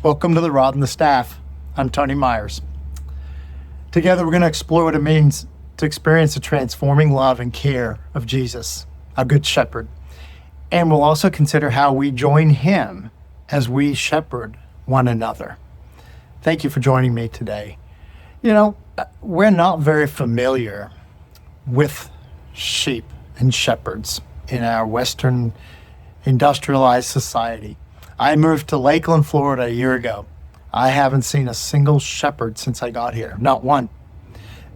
Welcome to The Rod and the Staff. I'm Tony Myers. Together, we're going to explore what it means to experience the transforming love and care of Jesus, our Good Shepherd. And we'll also consider how we join him as we shepherd one another. Thank you for joining me today. You know, we're not very familiar with sheep and shepherds in our Western industrialized society. I moved to Lakeland, Florida a year ago. I haven't seen a single shepherd since I got here, not one.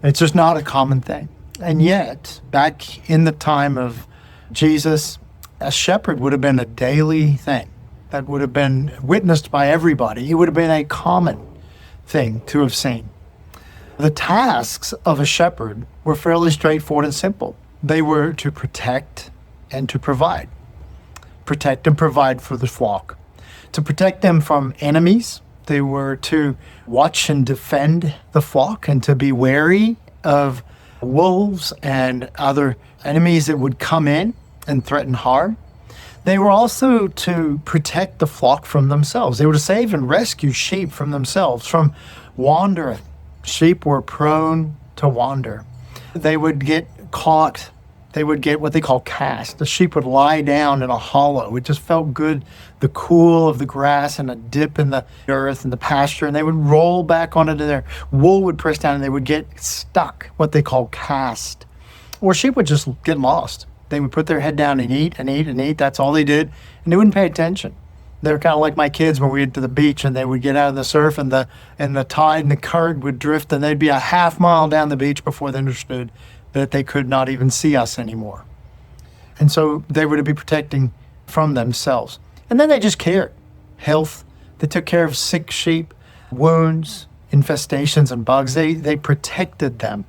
It's just not a common thing. And yet, back in the time of Jesus, a shepherd would have been a daily thing that would have been witnessed by everybody. It would have been a common thing to have seen. The tasks of a shepherd were fairly straightforward and simple. They were to protect and to provide. Protect and provide for the flock. To protect them from enemies, they were to watch and defend the flock and to be wary of wolves and other enemies that would come in and threaten harm. They were also to protect the flock from themselves. They were to save and rescue sheep from themselves, from wandering. Sheep were prone to wander. They would get caught. They would get what they call cast. The sheep would lie down in a hollow. It just felt good, the cool of the grass and a dip in the earth and the pasture, and they would roll back onto their wool would press down and they would get stuck, what they call cast. Or sheep would just get lost. They would put their head down and eat and eat and eat. That's all they did, and they wouldn't pay attention. They were kind of like my kids when we went to the beach and they would get out of the surf and the tide and the current would drift and they'd be a half mile down the beach before they understood that they could not even see us anymore. And so they were to be protecting from themselves. And then they just cared. Health, they took care of sick sheep, wounds, infestations, and bugs. They protected them.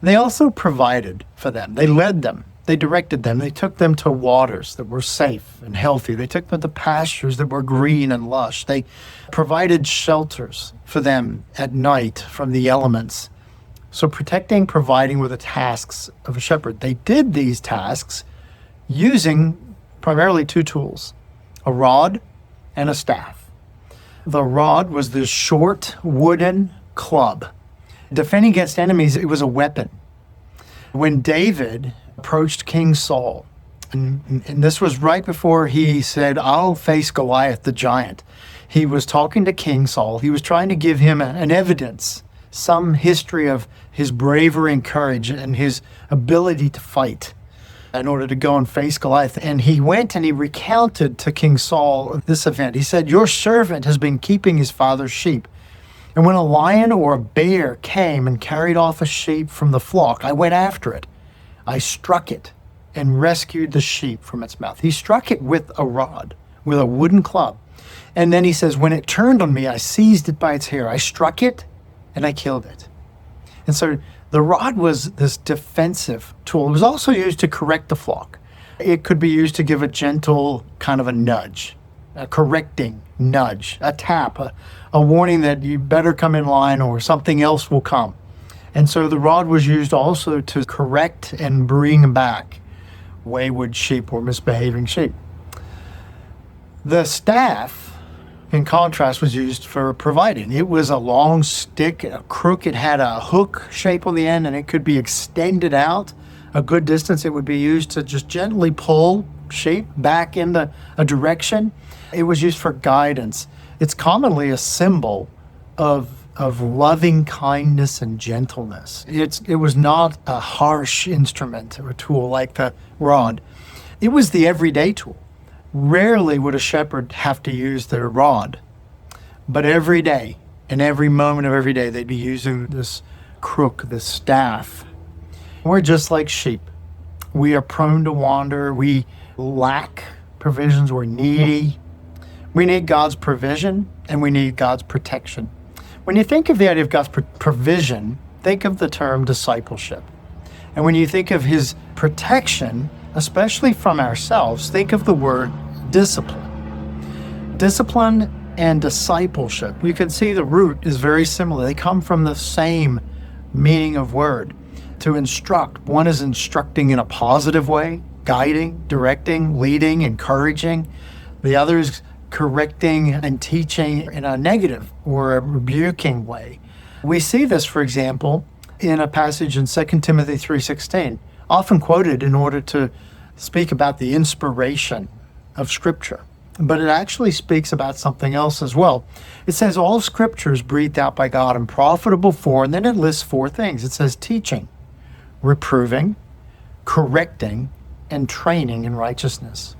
They also provided for them. They led them. They directed them. They took them to waters that were safe and healthy. They took them to pastures that were green and lush. They provided shelters for them at night from the elements. So protecting, providing were the tasks of a shepherd. They did these tasks using primarily two tools, a rod and a staff. The rod was this short wooden club. Defending against enemies, it was a weapon. When David approached King Saul, and this was right before he said, "I'll face Goliath the giant," he was talking to King Saul. He was trying to give him an evidence, some history of his bravery and courage and his ability to fight in order to go and face Goliath. And he went and he recounted to King Saul this event. He said, "Your servant has been keeping his father's sheep. And when a lion or a bear came and carried off a sheep from the flock, I went after it. I struck it and rescued the sheep from its mouth." He struck it with a rod, with a wooden club. And then he says, "When it turned on me, I seized it by its hair. I struck it and I killed it." And so the rod was this defensive tool. It was also used to correct the flock. It could be used to give a gentle kind of a nudge, a correcting nudge, a tap, a warning that you better come in line or something else will come. And so the rod was used also to correct and bring back wayward sheep or misbehaving sheep. The staff, in contrast, was used for providing. It was a long stick, a crook. It had a hook shape on the end, and it could be extended out a good distance. It would be used to just gently pull sheep back in a direction. It was used for guidance. It's commonly a symbol of loving kindness and gentleness. It was not a harsh instrument or a tool like the rod. It was the everyday tool. Rarely would a shepherd have to use their rod, but every day, in every moment of every day, they'd be using this crook, this staff. We're just like sheep. We are prone to wander. We lack provisions. We're needy. We need God's provision, and we need God's protection. When you think of the idea of God's provision, think of the term discipleship. And when you think of his protection, especially from ourselves, think of the word discipline. Discipline and discipleship. You can see the root is very similar. They come from the same meaning of word. To instruct, one is instructing in a positive way, guiding, directing, leading, encouraging. The other is correcting and teaching in a negative or a rebuking way. We see this, for example, in a passage in 2 Timothy 3:16, often quoted in order to speak about the inspiration of Scripture. But it actually speaks about something else as well. It says all Scripture is breathed out by God and profitable for, and then it lists 4 things. It says teaching, reproving, correcting, and training in righteousness.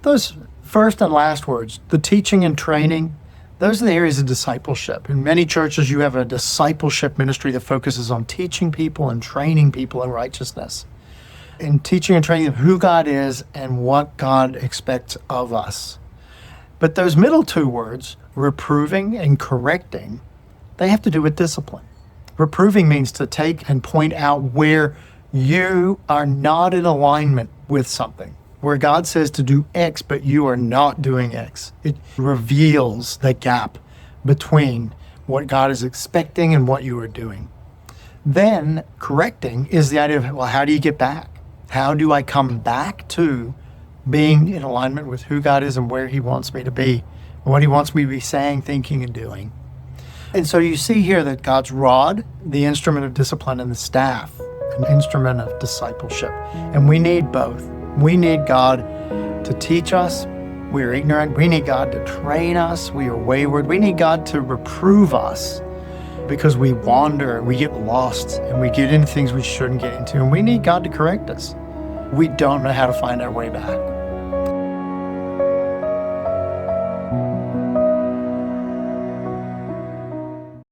Those first and last words, the teaching and training, those are the areas of discipleship. In many churches, you have a discipleship ministry that focuses on teaching people and training people in righteousness. In teaching and training of who God is and what God expects of us. But those middle 2 words, reproving and correcting, they have to do with discipline. Reproving means to take and point out where you are not in alignment with something, where God says to do X, but you are not doing X. It reveals the gap between what God is expecting and what you are doing. Then correcting is the idea of, well, how do you get back? How do I come back to being in alignment with who God is and where He wants me to be, and what He wants me to be saying, thinking, and doing? And so you see here that God's rod, the instrument of discipline, and the staff, an instrument of discipleship. And we need both. We need God to teach us. We are ignorant. We need God to train us. We are wayward. We need God to reprove us because we wander, we get lost, and we get into things we shouldn't get into. And we need God to correct us. We don't know how to find our way back.